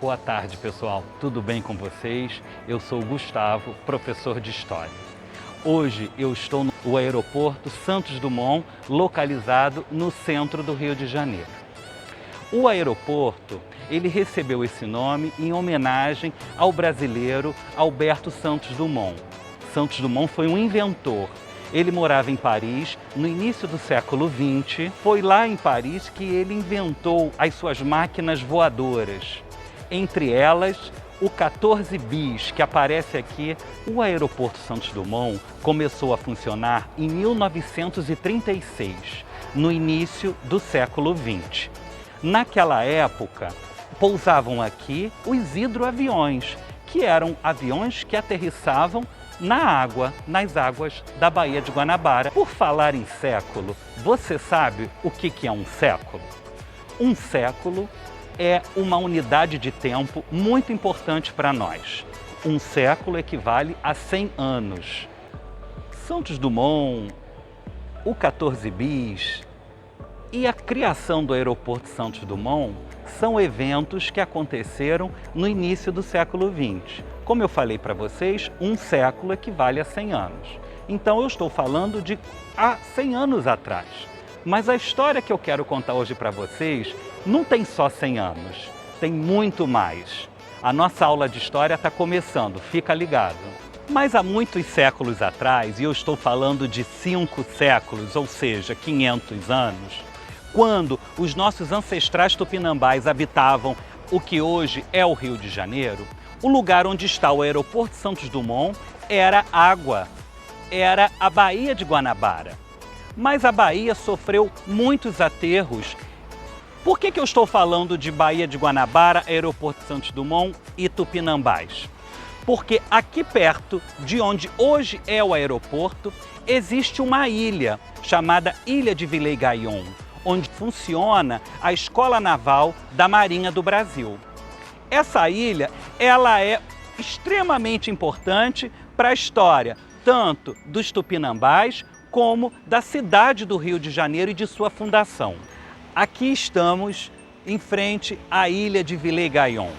Boa tarde, pessoal. Tudo bem com vocês? Eu sou o Gustavo, professor de História. Hoje eu estou no aeroporto Santos Dumont, localizado no centro do Rio de Janeiro. O aeroporto, ele recebeu esse nome em homenagem ao brasileiro Alberto Santos Dumont. Santos Dumont foi um inventor. Ele morava em Paris no início do século XX. Foi lá em Paris que ele inventou as suas máquinas voadoras. Entre elas, o 14 bis, que aparece aqui. O aeroporto Santos Dumont começou a funcionar em 1936, no início do século XX. Naquela época, pousavam aqui os hidroaviões, que eram aviões que aterrissavam na água, nas águas da Baía de Guanabara. Por falar em século, você sabe o que é um século? Um século é uma unidade de tempo muito importante para nós. Um século equivale a 100 anos. Santos Dumont, o 14 bis e a criação do aeroporto Santos Dumont são eventos que aconteceram no início do século XX. Como eu falei para vocês, um século equivale a 100 anos. Então eu estou falando de há 100 anos atrás. Mas a história que eu quero contar hoje para vocês não tem só 100 anos, tem muito mais. A nossa aula de história está começando, fica ligado. Mas há muitos séculos atrás, e eu estou falando de 5 séculos, ou seja, 500 anos, quando os nossos ancestrais tupinambás habitavam o que hoje é o Rio de Janeiro, o lugar onde está o aeroporto Santos Dumont era água, era a Baía de Guanabara. Mas a Bahia sofreu muitos aterros. Por que eu estou falando de Baía de Guanabara, aeroporto Santos Dumont e Tupinambás? Porque aqui perto de onde hoje é o aeroporto, existe uma ilha chamada Ilha de Villers-Gaillon, onde funciona a Escola Naval da Marinha do Brasil. Essa ilha, ela é extremamente importante para a história, tanto dos Tupinambás como da cidade do Rio de Janeiro e de sua fundação. Aqui estamos em frente à Ilha de Villers-Gaillon,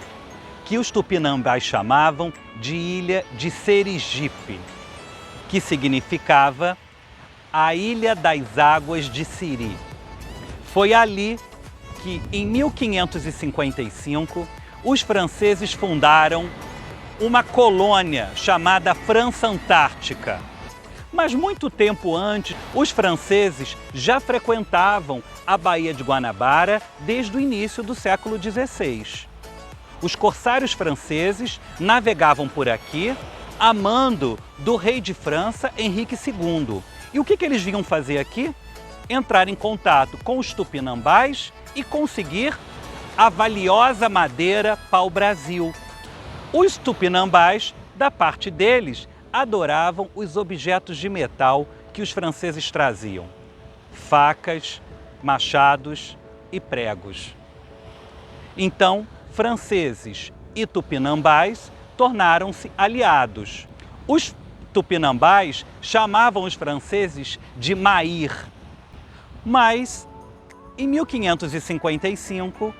que os Tupinambás chamavam de Ilha de Serigipe, que significava a Ilha das Águas de Siri. Foi ali que, em 1555, os franceses fundaram uma colônia chamada França Antártica. Mas muito tempo antes, os franceses já frequentavam a Baía de Guanabara desde o início do século XVI. Os corsários franceses navegavam por aqui a mando do rei de França, Henrique II. E o que eles vinham fazer aqui? Entrar em contato com os tupinambás e conseguir a valiosa madeira pau-brasil. Os tupinambás, da parte deles, adoravam os objetos de metal que os franceses traziam: facas, machados e pregos. Então, franceses e tupinambás tornaram-se aliados. Os tupinambás chamavam os franceses de mair. Mas, em 1555,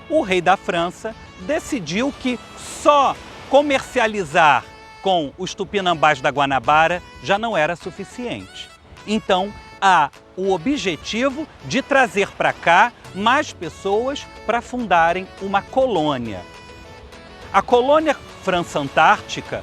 o rei da França decidiu que só comercializar com os tupinambás da Guanabara já não era suficiente. Então, há o objetivo de trazer para cá mais pessoas para fundarem uma colônia. A colônia França Antártica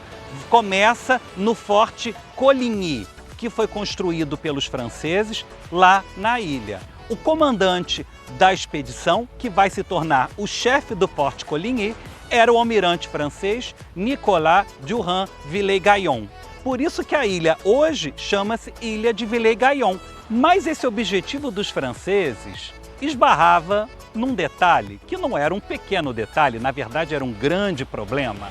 começa no Forte Coligny, que foi construído pelos franceses lá na ilha. O comandante da expedição, que vai se tornar o chefe do Forte Coligny, era o almirante francês Nicolas Durand Villers-Gaillon. Por isso que a ilha hoje chama-se Ilha de Villers-Gaillon. Mas esse objetivo dos franceses esbarrava num detalhe, que não era um pequeno detalhe, na verdade era um grande problema.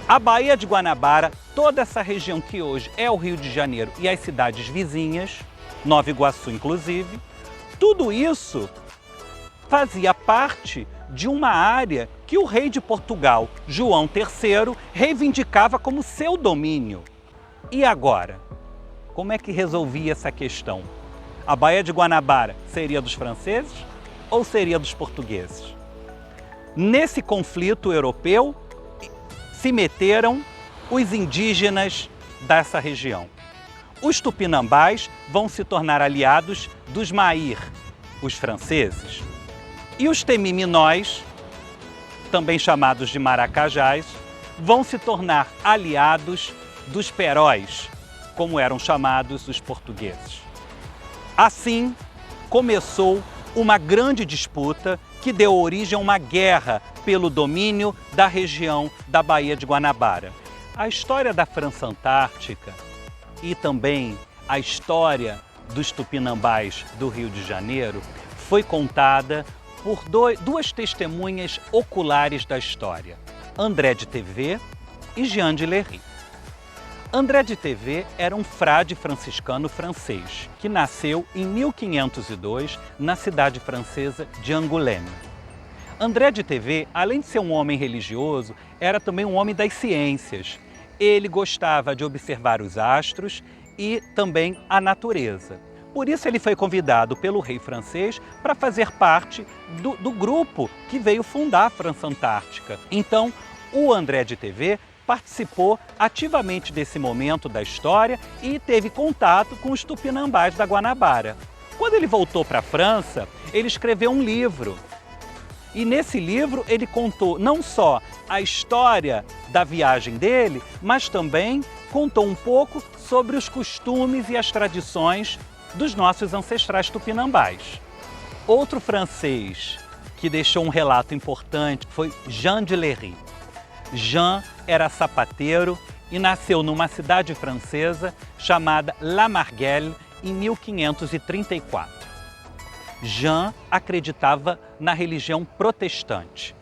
A Baía de Guanabara, toda essa região que hoje é o Rio de Janeiro e as cidades vizinhas, Nova Iguaçu inclusive, tudo isso fazia parte de uma área que o rei de Portugal, João III, reivindicava como seu domínio. E agora? Como é que resolvia essa questão? A Baía de Guanabara seria dos franceses ou seria dos portugueses? Nesse conflito europeu se meteram os indígenas dessa região. Os tupinambás vão se tornar aliados dos Mair, os franceses, e os temiminóis, também chamados de maracajás, vão se tornar aliados dos peróis, como eram chamados os portugueses. Assim, começou uma grande disputa que deu origem a uma guerra pelo domínio da região da Baía de Guanabara. A história da França Antártica e também a história dos tupinambás do Rio de Janeiro foi contada por duas testemunhas oculares da história, André de Thevée e Jean de Lery. André de Thevée era um frade franciscano francês, que nasceu em 1502 na cidade francesa de Angoulême. André de Thevée, além de ser um homem religioso, era também um homem das ciências. Ele gostava de observar os astros e também a natureza. Por isso ele foi convidado pelo rei francês para fazer parte do grupo que veio fundar a França Antártica. Então, o André de Thevée participou ativamente desse momento da história e teve contato com os tupinambás da Guanabara. Quando ele voltou para a França, ele escreveu um livro. E nesse livro ele contou não só a história da viagem dele, mas também contou um pouco sobre os costumes e as tradições dos nossos ancestrais tupinambás. Outro francês que deixou um relato importante foi Jean de Lery. Jean era sapateiro e nasceu numa cidade francesa chamada La Marguelle em 1534. Jean acreditava na religião protestante.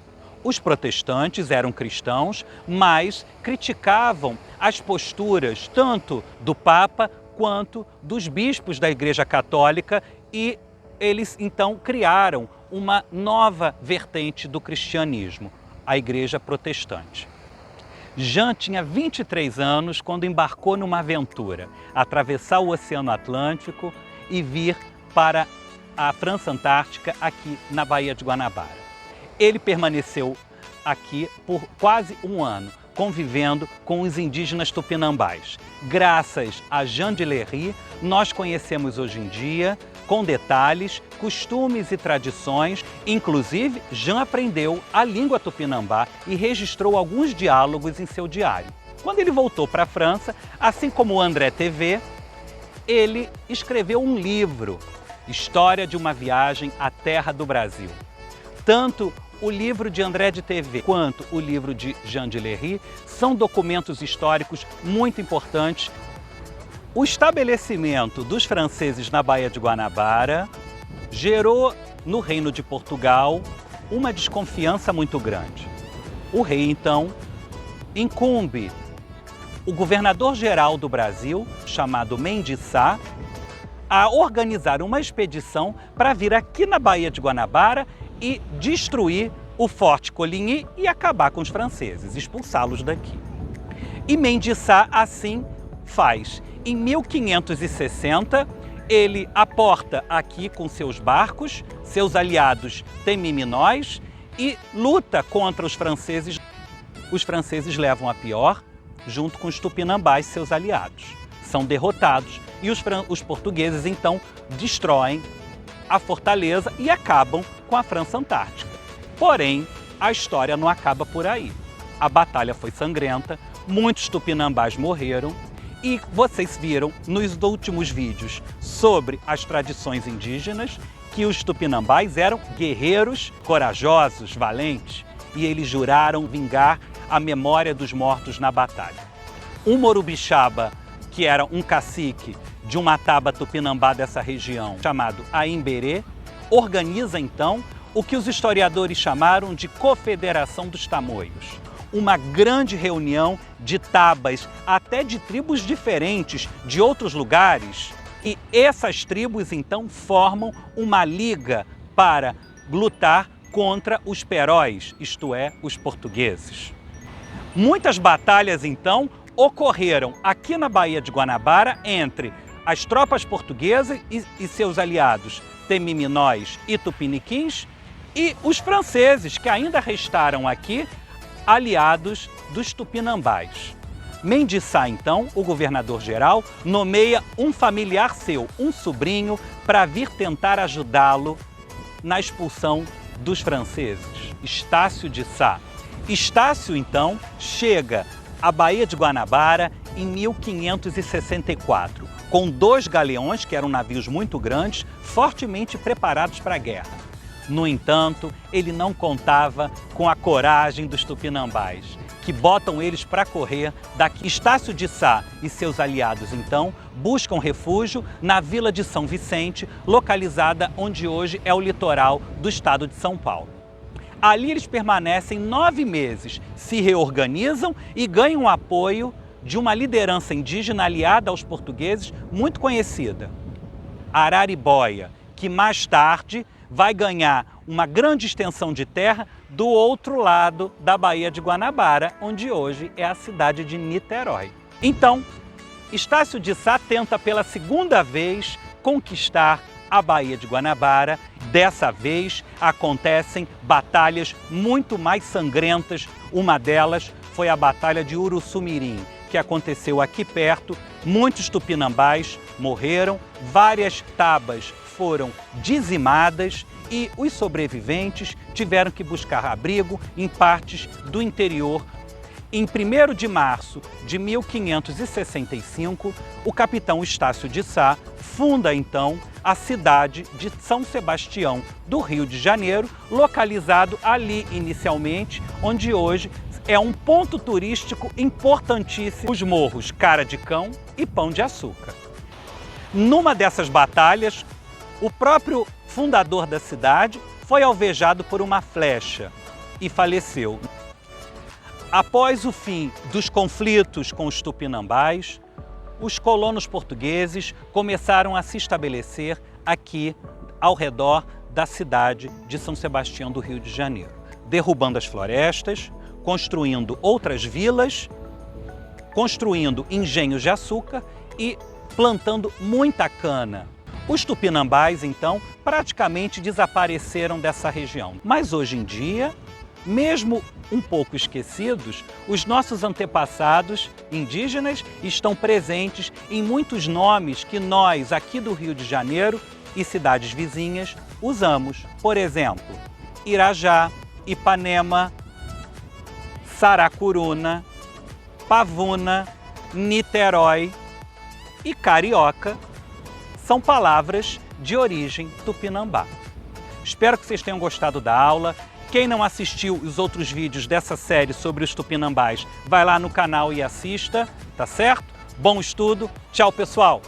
Os protestantes eram cristãos, mas criticavam as posturas tanto do Papa quanto dos bispos da Igreja Católica e eles então criaram uma nova vertente do cristianismo, a Igreja Protestante. Jean tinha 23 anos quando embarcou numa aventura, atravessar o Oceano Atlântico e vir para a França Antártica, aqui na Baía de Guanabara. Ele permaneceu aqui por quase um ano, convivendo com os indígenas tupinambás. Graças a Jean de Lery, nós conhecemos hoje em dia, com detalhes, costumes e tradições. Inclusive, Jean aprendeu a língua tupinambá e registrou alguns diálogos em seu diário. Quando ele voltou para a França, assim como André Thevée, ele escreveu um livro, História de uma Viagem à Terra do Brasil. Tanto o livro de André de Thevée quanto o livro de Jean de Lery são documentos históricos muito importantes. O estabelecimento dos franceses na Baía de Guanabara gerou no Reino de Portugal uma desconfiança muito grande. O rei, então, incumbe o governador-geral do Brasil, chamado Mendes Sá, a organizar uma expedição para vir aqui na Baía de Guanabara e destruir o Forte Coligny e acabar com os franceses, expulsá-los daqui. E Mendes Sá assim faz. Em 1560, ele aporta aqui com seus barcos, seus aliados temiminóis, e luta contra os franceses. Os franceses levam a pior, junto com os tupinambás, seus aliados. São derrotados e os portugueses, então, destroem a fortaleza e acabam com a França Antártica. Porém, a história não acaba por aí. A batalha foi sangrenta, muitos tupinambás morreram e vocês viram nos últimos vídeos sobre as tradições indígenas que os tupinambás eram guerreiros, corajosos, valentes e eles juraram vingar a memória dos mortos na batalha. Um morubixaba, que era um cacique de uma taba tupinambá dessa região, chamado Aimberê, organiza então o que os historiadores chamaram de Confederação dos Tamoios. Uma grande reunião de tabas, até de tribos diferentes de outros lugares, e essas tribos então formam uma liga para lutar contra os peróis, isto é, os portugueses. Muitas batalhas então ocorreram aqui na Baía de Guanabara entre as tropas portuguesas e seus aliados temiminóis e tupiniquins E os franceses, que ainda restaram aqui, aliados dos tupinambás. Mendes Sá, então, o governador-geral, nomeia um familiar seu, um sobrinho, para vir tentar ajudá-lo na expulsão dos franceses, Estácio de Sá. Estácio, então, chega à Baía de Guanabara em 1564, com 2 galeões, que eram navios muito grandes, fortemente preparados para a guerra. No entanto, ele não contava com a coragem dos tupinambás, que botam eles para correr daqui. Estácio de Sá e seus aliados, então, buscam refúgio na vila de São Vicente, localizada onde hoje é o litoral do estado de São Paulo. Ali eles permanecem 9 meses, se reorganizam e ganham o apoio de uma liderança indígena aliada aos portugueses muito conhecida, Araribóia, que mais tarde vai ganhar uma grande extensão de terra do outro lado da Baía de Guanabara, onde hoje é a cidade de Niterói. Então, Estácio de Sá tenta pela segunda vez conquistar a Baía de Guanabara. Dessa vez acontecem batalhas muito mais sangrentas. Uma delas foi a Batalha de Uruçumirim, que aconteceu aqui perto. Muitos tupinambás morreram, várias tabas foram dizimadas e os sobreviventes tiveram que buscar abrigo em partes do interior. Em 1º de março de 1565, o capitão Estácio de Sá funda então a cidade de São Sebastião do Rio de Janeiro, localizado ali inicialmente, onde hoje é um ponto turístico importantíssimo, os morros Cara de Cão e Pão de Açúcar. Numa dessas batalhas, o próprio fundador da cidade foi alvejado por uma flecha e faleceu. Após o fim dos conflitos com os tupinambás, os colonos portugueses começaram a se estabelecer aqui ao redor da cidade de São Sebastião do Rio de Janeiro, derrubando as florestas, construindo outras vilas, construindo engenhos de açúcar e plantando muita cana. Os tupinambás, então, praticamente desapareceram dessa região. Mas hoje em dia, mesmo um pouco esquecidos, os nossos antepassados indígenas estão presentes em muitos nomes que nós, aqui do Rio de Janeiro e cidades vizinhas, usamos. Por exemplo, Irajá, Ipanema, Saracuruna, Pavuna, Niterói e Carioca são palavras de origem tupinambá. Espero que vocês tenham gostado da aula. Quem não assistiu os outros vídeos dessa série sobre os tupinambás, vai lá no canal e assista, tá certo? Bom estudo, tchau pessoal!